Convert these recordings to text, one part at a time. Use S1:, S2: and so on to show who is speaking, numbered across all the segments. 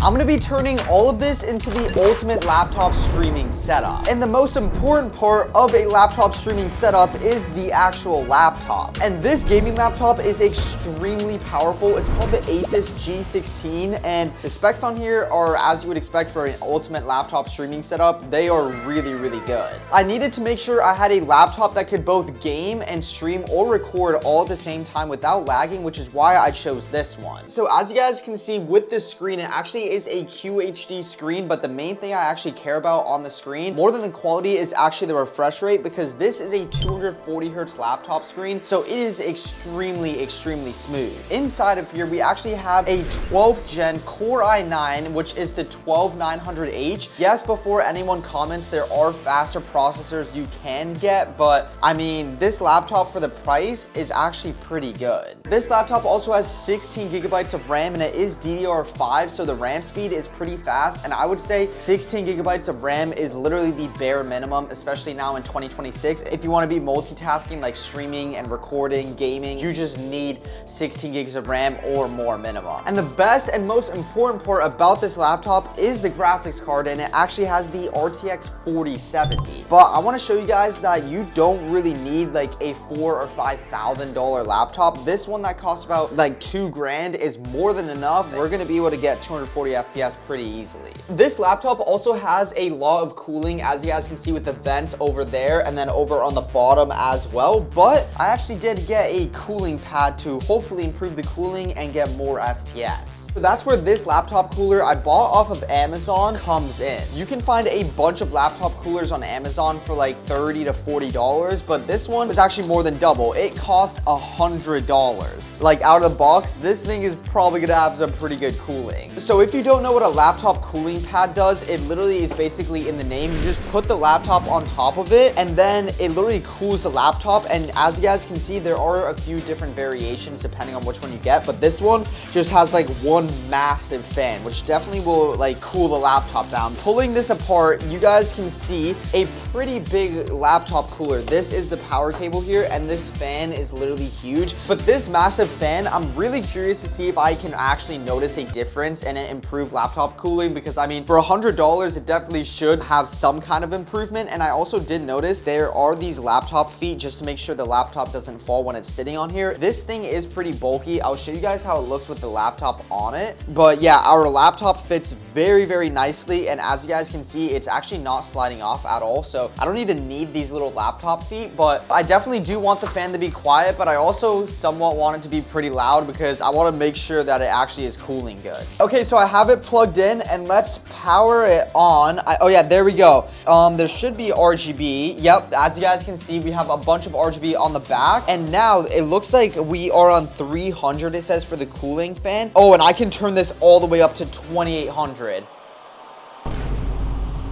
S1: I'm gonna be turning all of this into the ultimate laptop streaming setup. And the most important part of a laptop streaming setup is the actual laptop. And this gaming laptop is extremely powerful. It's called the Asus G16, and the specs on here are as you would expect for an ultimate laptop streaming setup. They are really, really good. I needed to make sure I had a laptop that could both game and stream or record all at the same time without lagging, which is why I chose this one. So as you guys can see with this screen, it actually is a QHD screen, but the main thing I actually care about on the screen, more than the quality, is actually the refresh rate, because this is a 240 hertz laptop screen, so it is extremely smooth. Inside of here, we actually have a 12th gen Core i9, which is the 12900H. Yes, before anyone comments, there are faster processors you can get, but I mean, this laptop for the price is actually pretty good. This laptop also has 16 gigabytes of RAM, and it is DDR5, so the RAM speed is pretty fast, and I would say 16 gigabytes of RAM is literally the bare minimum, especially now in 2026. If you want to be multitasking like streaming and recording, gaming, you just need 16 gigs of RAM or more minimum. And the best and most important part about this laptop is the graphics card, and it actually has the RTX 4070. But I want to show you guys that you don't really need like a $4,000 or $5,000 laptop. This one that costs about like $2,000 is more than enough. We're going to be able to get 240 FPS pretty easily. This laptop also has a lot of cooling, as you guys can see with the vents over there and then over on the bottom as well. But I actually did get a cooling pad to hopefully improve the cooling and get more FPS. So that's where this laptop cooler I bought off of Amazon comes in. You can find a bunch of laptop coolers on Amazon for like $30 to $40, but this one was actually more than double. It cost $100. Like out of the box, this thing is probably gonna have some pretty good cooling. So if you don't know what a laptop cooling pad does, it literally is basically in the name. You just put the laptop on top of it, and then it literally cools the laptop. And as you guys can see, there are a few different variations depending on which one you get, but this one just has like one massive fan, which definitely will like cool the laptop down. Pulling this apart, you guys can see a pretty big laptop cooler. This is the power cable here, and this fan is literally huge. But this massive fan, I'm really curious to see if I can actually notice a difference and improve laptop cooling, because I mean, for $100, it definitely should have some kind of improvement. And I also did notice there are these laptop feet just to make sure the laptop doesn't fall when it's sitting on here. This thing is pretty bulky. I'll show you guys how it looks with the laptop on it. But yeah, our laptop fits very nicely, and as you guys can see, it's actually not sliding off at all. So I don't even need these little laptop feet, but I definitely do want the fan to be quiet, but I also somewhat want it to be pretty loud because I want to make sure that it actually is cooling good. Okay, so I have it plugged in, and let's power it on. Oh yeah, there we go. There should be RGB. Yep, as you guys can see, we have a bunch of RGB on the back, and now it looks like we are on 300, it says, for the cooling fan. Oh, and I can turn this all the way up to 2800.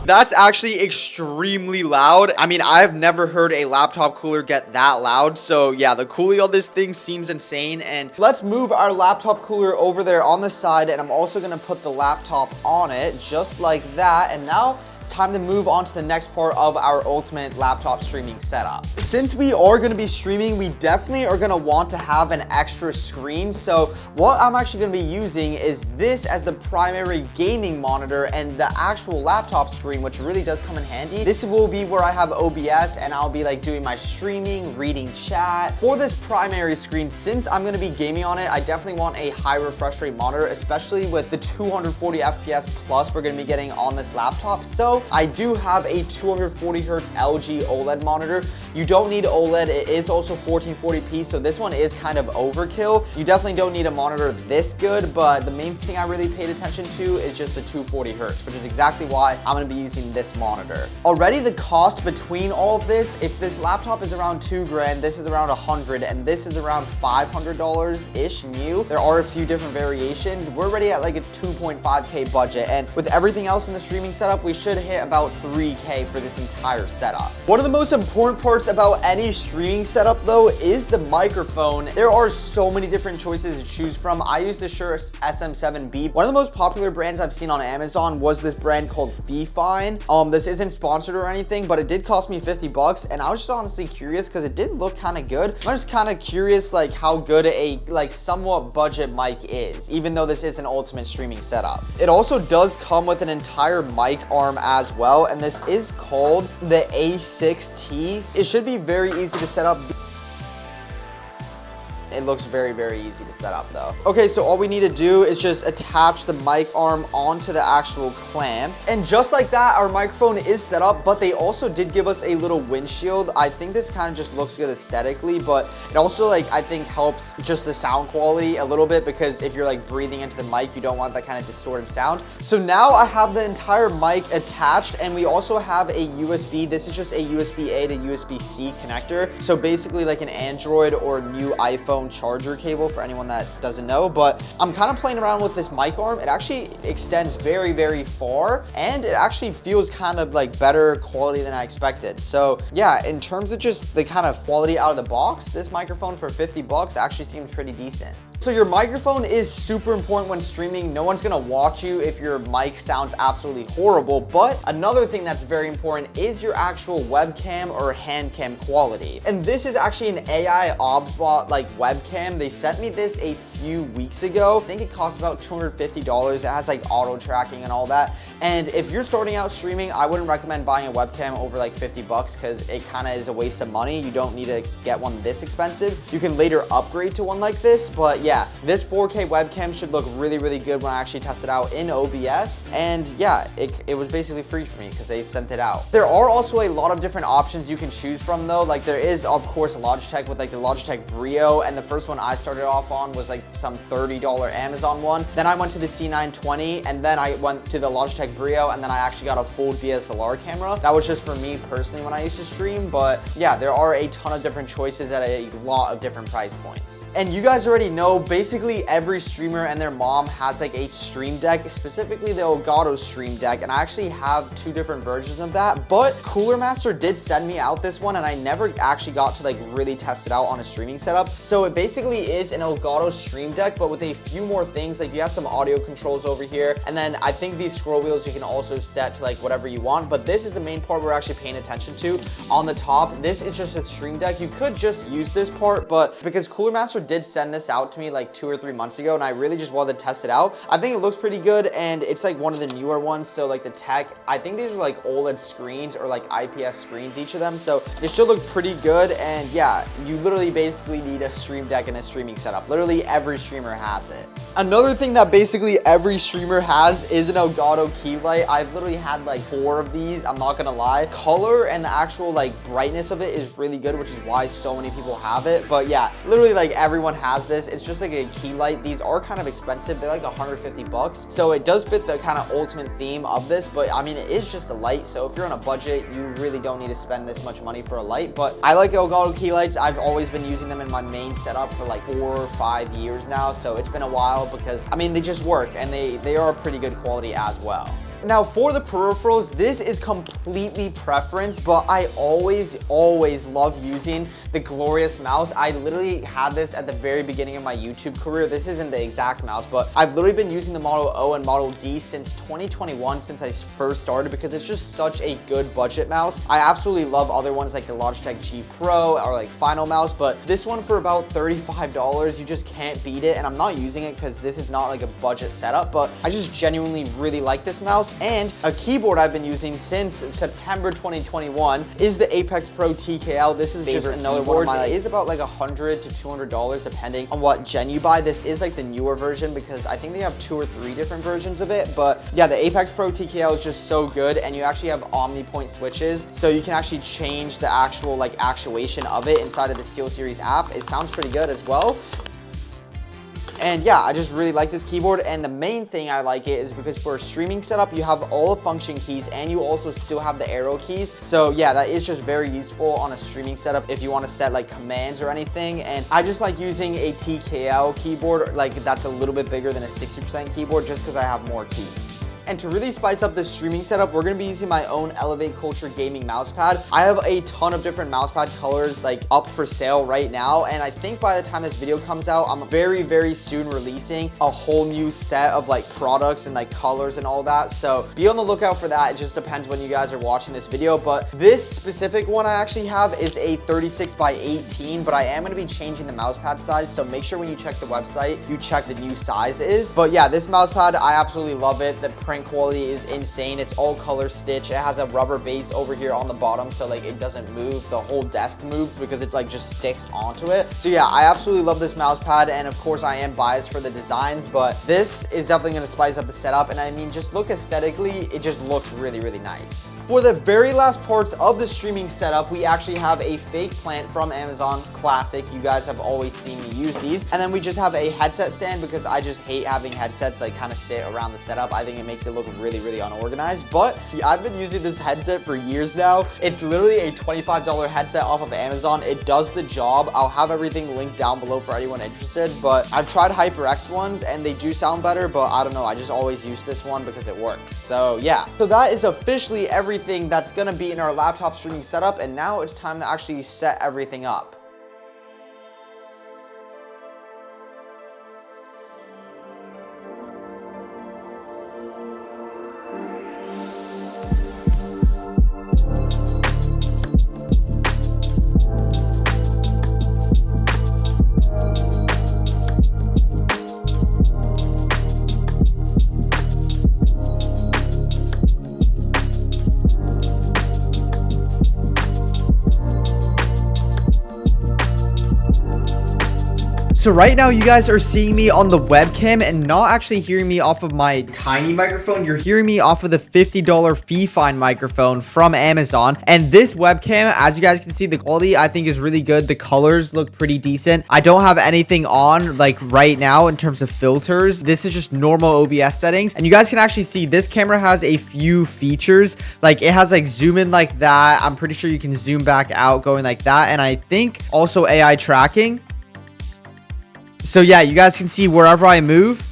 S1: That's actually extremely loud. I mean, I've never heard a laptop cooler get that loud. So yeah, the cooling on this thing seems insane. And let's move our laptop cooler over there on the side, and I'm also gonna put the laptop on it just like that. And now it's time to move on to the next part of our ultimate laptop streaming setup. Since we are going to be streaming, we definitely are going to want to have an extra screen. So what I'm actually going to be using is this as the primary gaming monitor, and the actual laptop screen, which really does come in handy. This will be where I have OBS, and I'll be like doing my streaming, reading chat. For this primary screen, since I'm going to be gaming on it, I definitely want a high refresh rate monitor, especially with the 240 FPS plus we're going to be getting on this laptop. So I do have a 240 hertz LG OLED monitor. You don't need OLED. It is also 1440p, so this one is kind of overkill. You definitely don't need a monitor this good, but the main thing I really paid attention to is just the 240 hertz, which is exactly why I'm going to be using this monitor. Already the cost between all of this, if this laptop is around $2,000, this is around $100, and this is around $500-ish new. There are a few different variations. We're already at like a 2.5K budget, and with everything else in the streaming setup, we should hit about 3K for this entire setup. One of the most important parts about any streaming setup though is the microphone. There are so many different choices to choose from. I use the Shure SM7B. One of the most popular brands I've seen on Amazon was this brand called Fifine. This isn't sponsored or anything, but it did cost me 50 bucks, and I was just honestly curious because it did look kind of good. I'm just kind of curious like how good a somewhat budget mic is, even though this is an ultimate streaming setup. It also does come with an entire mic arm as well, and this is called the A6T. It should be very easy to set up. It looks very, very easy to set up though. Okay, so all we need to do is just attach the mic arm onto the actual clamp. And just like that, our microphone is set up, but they also did give us a little windshield. I think this kind of just looks good aesthetically, but it also like, I think helps just the sound quality a little bit, because if you're like breathing into the mic, you don't want that kind of distorted sound. So now I have the entire mic attached, and we also have a USB. This is just a USB-A to USB-C connector. So basically like an Android or new iPhone charger cable for anyone that doesn't know. But I'm kind of playing around with this mic arm. It actually extends very, very far, and it actually feels kind of like better quality than I expected. So yeah, in terms of just the kind of quality out of the box, this microphone for 50 bucks actually seems pretty decent. So your microphone is super important when streaming. No one's gonna watch you if your mic sounds absolutely horrible, but another thing that's very important is your actual webcam or hand cam quality. And this is actually an AI OBSBot like webcam. They sent me this a few weeks ago. I think it cost about $250. It has like auto tracking and all that. And if you're starting out streaming, I wouldn't recommend buying a webcam over like 50 bucks because it kind of is a waste of money. You don't need to get one this expensive. You can later upgrade to one like this, but yeah, this 4K webcam should look really, really good when I actually test it out in OBS. And yeah, it was basically free for me because they sent it out. There are also a lot of different options you can choose from though. Like there is of course Logitech with like the Logitech Brio, and the first one I started off on was like some $30 Amazon one. Then I went to the C920, and then I went to the Logitech Brio, and then I actually got a full DSLR camera. That was just for me personally when I used to stream, but yeah, there are a ton of different choices at a lot of different price points. And you guys already know, basically every streamer and their mom has like a stream deck, specifically the Elgato stream deck, and I actually have two different versions of that. But Cooler Master did send me out this one, and I never actually got to like really test it out on a streaming setup. So it basically is an Elgato stream deck, but with a few more things. Like you have some audio controls over here, and then I think these scroll wheels you can also set to like whatever you want, but this is the main part we're actually paying attention to. On the top, this is just a stream deck. You could just use this part, but because Cooler Master did send this out to me like 2 or 3 months ago, and I really just wanted to test it out. I think it looks pretty good, and it's like one of the newer ones, so like the tech, I think these are like OLED screens or like IPS screens, each of them, so it should look pretty good. And yeah, you literally basically need a stream deck and a streaming setup. Literally every streamer has it. Another thing that basically every streamer has is an Elgato Keylight. I've literally had like 4 of these, I'm not gonna lie. Color and the actual like brightness of it is really good, which is why so many people have it. But yeah, literally like everyone has this. It's just like a key light. These are kind of expensive. They're like 150 bucks. So it does fit the kind of ultimate theme of this, but I mean, it is just a light. So if you're on a budget, you really don't need to spend this much money for a light. But I like Elgato key lights. I've always been using them in my main setup for like 4 or 5 years now. So it's been a while because I mean, they just work, and they are pretty good quality as well. Now for the peripherals, this is completely preference, but I always love using the glorious mouse. I literally had this at the very beginning of my YouTube career. This isn't the exact mouse, but I've literally been using the Model O and Model D since 2021, since I first started, because it's just such a good budget mouse. I absolutely love other ones like the Logitech G Pro or like Final Mouse, but this one for about $35, you just can't beat it. And I'm not using it because this is not like a budget setup, but I just genuinely really like this mouse. And a keyboard I've been using since September 2021 is the Apex Pro TKL. This is just another one of my, it is about like $100 to $200 depending on what gen you buy. This is like the newer version because I think they have 2 or 3 different versions of it. But yeah, the Apex Pro TKL is just so good, and you actually have OmniPoint switches, so you can actually change the actual like actuation of it inside of the SteelSeries app. It sounds pretty good as well. And yeah, I just really like this keyboard, and the main thing I like it is because for a streaming setup, you have all the function keys and you also still have the arrow keys. So yeah, that is just very useful on a streaming setup if you want to set like commands or anything. And I just like using a TKL keyboard, like that's a little bit bigger than a 60% keyboard, just because I have more keys. And to really spice up this streaming setup, we're gonna be using my own Elevate Culture gaming mousepad. I have a ton of different mousepad colors like up for sale right now, and I think by the time this video comes out, I'm very soon releasing a whole new set of like products and like colors and all that. So be on the lookout for that. It just depends when you guys are watching this video. But this specific one I actually have is a 36 by 18, but I am gonna be changing the mousepad size. So make sure when you check the website, you check the new sizes. But yeah, this mousepad, I absolutely love it. The print quality is insane. It's all color stitch. It has a rubber base over here on the bottom, so like it doesn't move. The whole desk moves because it like just sticks onto it. So yeah, I absolutely love this mousepad, and of course I am biased for the designs, but this is definitely going to spice up the setup. And I mean, just look aesthetically, it just looks really nice. For the very last parts of the streaming setup, we actually have a fake plant from Amazon, classic. You guys have always seen me use these. And then we just have a headset stand because I just hate having headsets like kind of sit around the setup. I think it makes it look really unorganized, but I've been using this headset for years now. It's literally a $25 headset off of Amazon. It does the job. I'll have everything linked down below for anyone interested, but I've tried HyperX ones and they do sound better, but I don't know. I just always use this one because it works. So yeah, so that is officially everything that's gonna be in our laptop streaming setup, and now it's time to actually set everything up. So right now you guys are seeing me on the webcam and not actually hearing me off of my tiny microphone. You're hearing me off of the $50 fee fine microphone from Amazon. And this webcam, as you guys can see, the quality I think is really good. The colors look pretty decent. I don't have anything on like right now in terms of filters. This is just normal OBS settings. And you guys can actually see this camera has a few features. Like it has like zoom in like that. I'm pretty sure you can zoom back out going like that. And I think also AI tracking. So yeah, you guys can see wherever I move,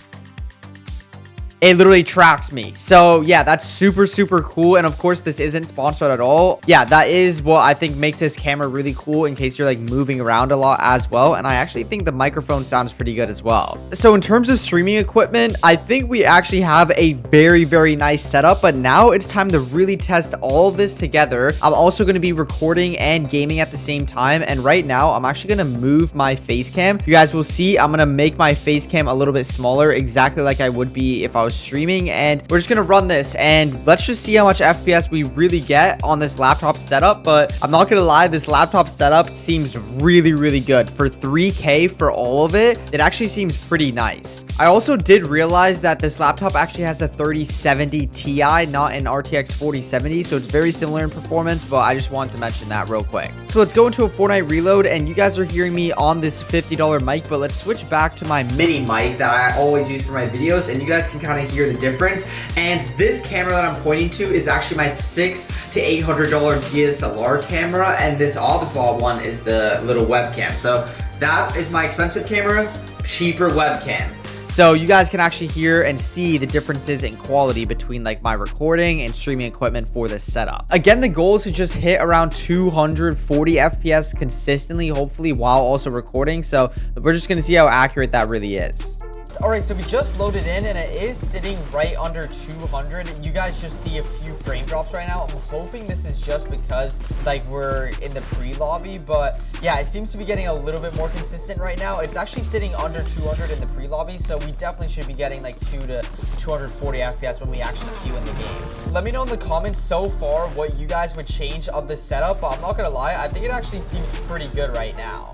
S1: it literally tracks me. So yeah, that's super cool. And of course, this isn't sponsored at all. Yeah, that is what I think makes this camera really cool in case you're like moving around a lot as well. And I actually think the microphone sounds pretty good as well. So in terms of streaming equipment, I think we actually have a very nice setup, but now it's time to really test all of this together. I'm also going to be recording and gaming at the same time. And right now I'm actually going to move my face cam. You guys will see I'm going to make my face cam a little bit smaller, exactly like I would be if I was streaming, and we're just gonna run this and let's just see how much FPS we really get on this laptop setup. But I'm not gonna lie, this laptop setup seems really good for 3K for all of it. It actually seems pretty nice. I also did realize that this laptop actually has a 3070 Ti, not an RTX 4070, so it's very similar in performance, but I just wanted to mention that real quick. So let's go into a Fortnite reload, and you guys are hearing me on this $50 mic, but let's switch back to my mini mic that I always use for my videos, and you guys can kind of hear the difference. And this camera that I'm pointing to is actually my $600 to $800 DSLR camera, and this Obsbot one is the little webcam. So that is my expensive camera, cheaper webcam. So you guys can actually hear and see the differences in quality between like my recording and streaming equipment for this setup. Again, the goal is to just hit around 240 FPS consistently, hopefully, while also recording. So we're just going to see how accurate that really is. All right, so we just loaded in and it is sitting right under 200, and you guys just see a few frame drops right now. I'm hoping this is just because like we're in the pre-lobby, but yeah, it seems to be getting a little bit more consistent right now. It's actually sitting under 200 in the pre-lobby, so we definitely should be getting like 2 to 240 FPS when we actually queue in the game. Let me know in the comments so far what you guys would change of this setup, but I'm not gonna lie, I think it actually seems pretty good right now.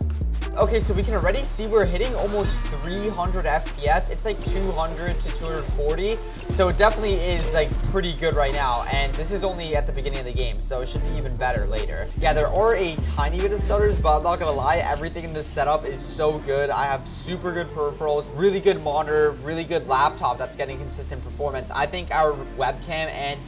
S1: Okay, so we can already see we're hitting almost 300 FPS. It's like 200 to 240. So it definitely is like pretty good right now. And this is only at the beginning of the game, so it should be even better later. Yeah, there are a tiny bit of stutters, but I'm not gonna lie, everything in this setup is so good. I have super good peripherals, really good monitor, really good laptop that's getting consistent performance. I think our webcam and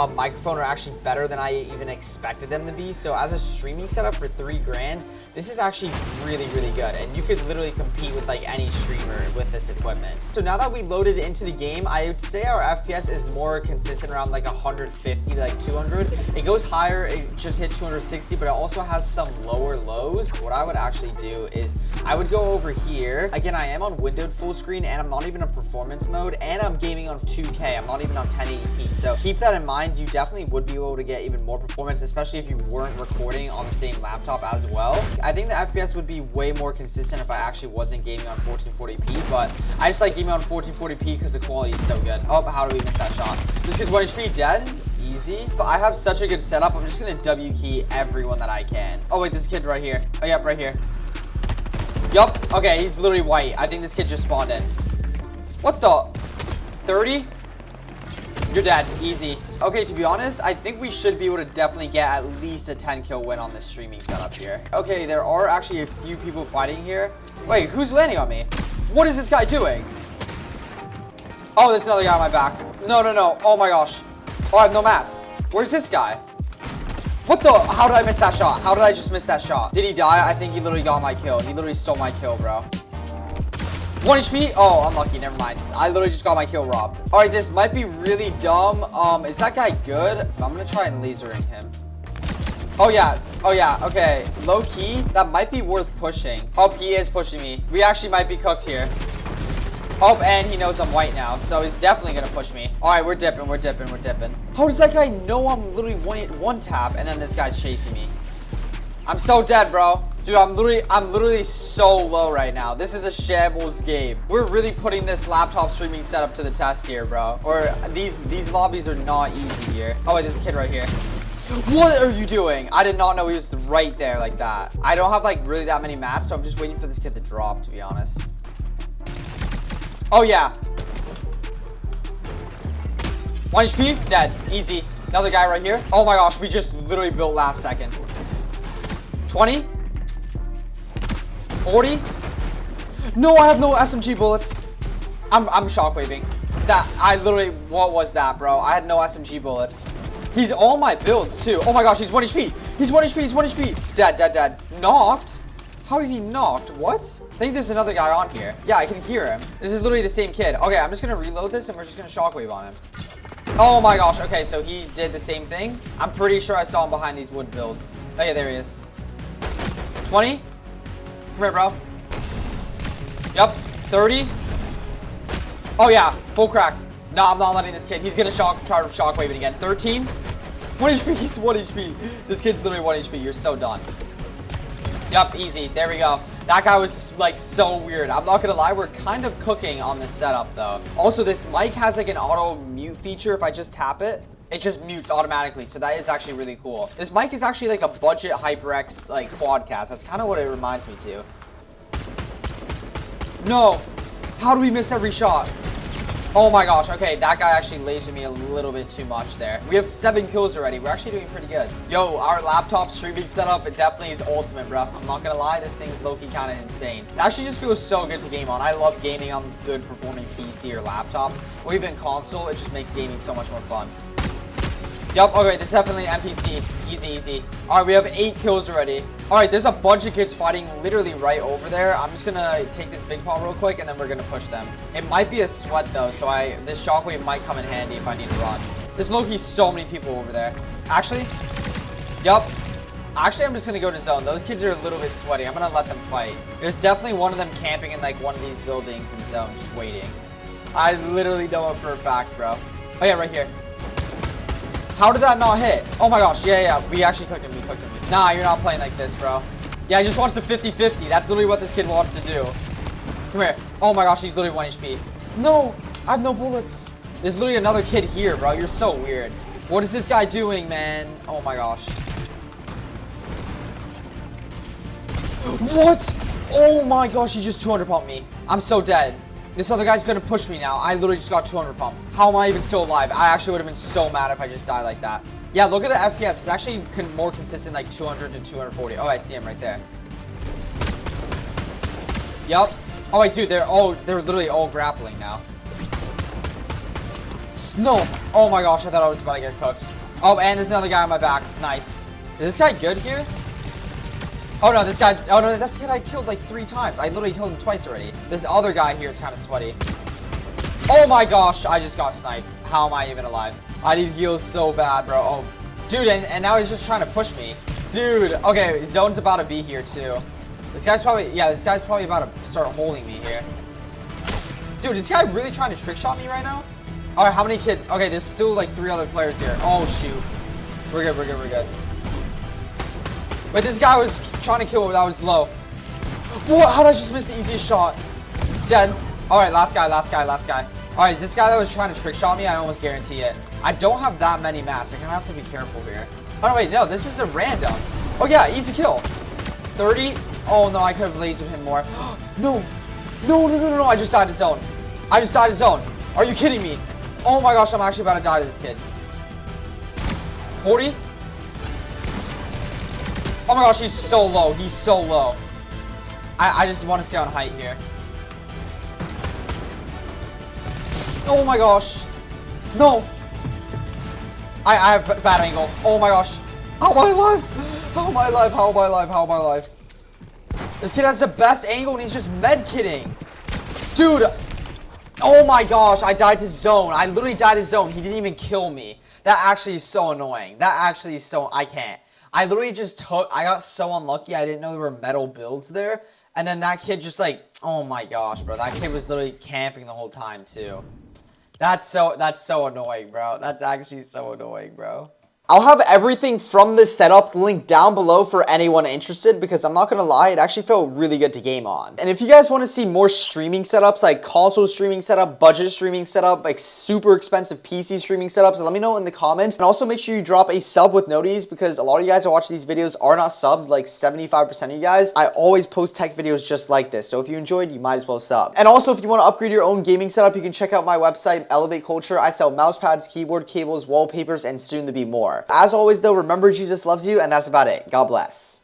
S1: microphone are actually better than I even expected them to be. So as a streaming setup for $3 grand, this is actually really, really good. And you could literally compete with like any streamer with this equipment. So now that we loaded into the game, I would say our FPS is more consistent around like 150 to like 200. It goes higher, it just hit 260, but it also has some lower lows. What I would actually do is I would go over here. Again, I am on windowed full screen and I'm not even in performance mode, and I'm gaming on 2K. I'm not even on 1080p. So keep that in mind. You definitely would be able to get even more performance, especially if you weren't recording on the same laptop as well. I think the FPS would be way more consistent if I actually wasn't gaming on 1440p, but I just like gaming on 1440p because the quality is so good. Oh, how do we miss that shot? This is 1 HP dead. Easy. But I have such a good setup. I'm just gonna W key everyone that I can. Oh wait, this kid right here. Oh yep, right here. Yup. Okay, he's literally white. I think this kid just spawned in. What the? 30? You're dead. Easy. Okay, to be honest, I think we should be able to definitely get at least a 10 kill win on this streaming setup here. Okay, there are actually a few people fighting here. Wait, who's landing on me? What is this guy doing? Oh, there's another guy on my back. No, no, no. Oh my gosh. Oh, I have no mats. Where's this guy? What the? How did I miss that shot? How did I just miss that shot? Did he die? I think he literally got my kill. He literally stole my kill, bro. 1 HP? Oh, unlucky. Never mind. I literally just got my kill robbed. All right, this might be really dumb. Is that guy good? I'm going to try and lasering him. Oh, yeah. Oh, yeah. Okay. Low key. That might be worth pushing. Oh, he is pushing me. We actually might be cooked here. Oh, and he knows I'm white now, so he's definitely gonna push me. All right, we're dipping, we're dipping, we're dipping. How does that guy know I'm literally one tap, and then this guy's chasing me? I'm so dead, bro. Dude, I'm literally so low right now. This is a shambles game. We're really putting this laptop streaming setup to the test here, bro. Or these lobbies are not easy here. Oh, wait, there's a kid right here. What are you doing? I did not know he was right there like that. I don't have like really that many mats, so I'm just waiting for this kid to drop, to be honest. Oh, yeah. 1 HP, dead. Easy. Another guy right here. Oh my gosh, we just literally built last second. 20. 40. No, I have no SMG bullets. I'm shockwaving. That, I literally, what was that, bro? I had no SMG bullets. He's all my builds, too. Oh my gosh, he's 1 HP. He's 1 HP, he's 1 HP. Dead, dead, dead. Knocked? How is he knocked? What? I think there's another guy on here. Yeah, I can hear him. This is literally the same kid. Okay, I'm just gonna reload this and we're just gonna shockwave on him. Oh my gosh. Okay, so he did the same thing. I'm pretty sure I saw him behind these wood builds. Oh yeah, there he is. 20. Come here, bro. Yep. 30. Oh yeah, full cracked. No, I'm not letting this kid. He's gonna try shockwaving again. 13. 1 HP. He's 1 HP. This kid's literally 1 HP. You're so done. Yup, easy. There we go. That guy was like so weird. I'm not gonna lie, we're kind of cooking on this setup though. Also, this mic has like an auto mute feature. If I just tap it, it just mutes automatically. So that is actually really cool. This mic is actually like a budget HyperX like quadcast. That's kind of what it reminds me to. No. How do we miss every shot? Oh my gosh. Okay, that guy actually lasered me a little bit too much there. We have 7 kills already. We're actually doing pretty good. Yo, our laptop streaming setup, it definitely is ultimate, bro. I'm not gonna lie, this thing's low-key kind of insane. It actually just feels so good to game on. I love gaming on good performing PC or laptop, or even console. It just makes gaming so much more fun. Yup, okay, this is definitely an NPC. Easy, easy. All right, we have 8 kills already. All right, there's a bunch of kids fighting literally right over there. I'm just gonna take this big paw real quick, and then we're gonna push them. It might be a sweat, though, so this shockwave might come in handy if I need to run. There's low-key so many people over there. Actually, yup. Actually, I'm just gonna go to zone. Those kids are a little bit sweaty. I'm gonna let them fight. There's definitely one of them camping in, like, one of these buildings in zone, just waiting. I literally know it for a fact, bro. Oh, yeah, right here. How did that not hit? Oh my gosh, yeah, we actually cooked him, we cooked him. Nah, you're not playing like this, bro. Yeah, I just watched a 50-50. That's literally what this kid wants to do. Come here. Oh my gosh, he's literally 1 HP. No, I have no bullets. There's literally another kid here, bro. You're so weird. What is this guy doing, man? Oh my gosh. What? Oh my gosh, he just 200 pumped me. I'm so dead. This other guy's gonna push me now. I literally just got 200 pumped. How am I even still alive? I actually would have been so mad if I just died like that. Yeah, look at the FPS. It's actually more consistent, like 200 to 240. Oh, I see him right there. Yup. Oh wait, dude, they're literally all grappling now. No. Oh my gosh, I thought I was about to get cooked. Oh, and there's another guy on my back. Nice. Is this guy good here? Oh no, this guy, oh no, that's the kid I killed like 3 times. I literally killed him twice already. This other guy here is kind of sweaty. Oh my gosh, I just got sniped. How am I even alive? I need heals so bad, bro. Oh, dude, and now he's just trying to push me. Dude, okay, zone's about to be here too. This guy's probably, yeah, this guy's probably about to start holding me here. Dude, is this guy really trying to trick shot me right now? All right, how many kids? Okay, there's still like 3 other players here. Oh shoot. We're good, we're good, we're good. But this guy was trying to kill me. That was low. What? How did I just miss the easiest shot? Dead. All right, last guy, last guy, last guy. All right, is this guy that was trying to trick shot me? I almost guarantee it. I don't have that many mats. I kind of have to be careful here. Oh, no, wait, no, this is a random. Oh, yeah, easy kill. 30. Oh, no, I could have lasered him more. No. No, no, no, no, no. I just died to zone. I just died to zone. Are you kidding me? Oh, my gosh, I'm actually about to die to this kid. 40. Oh my gosh, he's so low. He's so low. I just want to stay on height here. Oh my gosh. No. I have bad angle. Oh my gosh. How am I alive? How am I alive? How am I alive? How am I alive? This kid has the best angle and he's just med-kitting. Dude. Oh my gosh. I died to zone. I literally died to zone. He didn't even kill me. That actually is so annoying. That actually is so... I can't. I literally just took... I got so unlucky. I didn't know there were metal builds there. And then that kid just like... Oh my gosh, bro. That kid was literally camping the whole time too. That's so annoying, bro. That's actually so annoying, bro. I'll have everything from this setup linked down below for anyone interested because I'm not going to lie, it actually felt really good to game on. And if you guys want to see more streaming setups like console streaming setup, budget streaming setup, like super expensive PC streaming setups, let me know in the comments. And also make sure you drop a sub with noties because a lot of you guys that watch these videos are not subbed, like 75% of you guys. I always post tech videos just like this. So if you enjoyed, you might as well sub. And also if you want to upgrade your own gaming setup, you can check out my website, Elevate Culture. I sell mouse pads, keyboard cables, wallpapers, and soon to be more. As always though, remember Jesus loves you, and that's about it. God bless.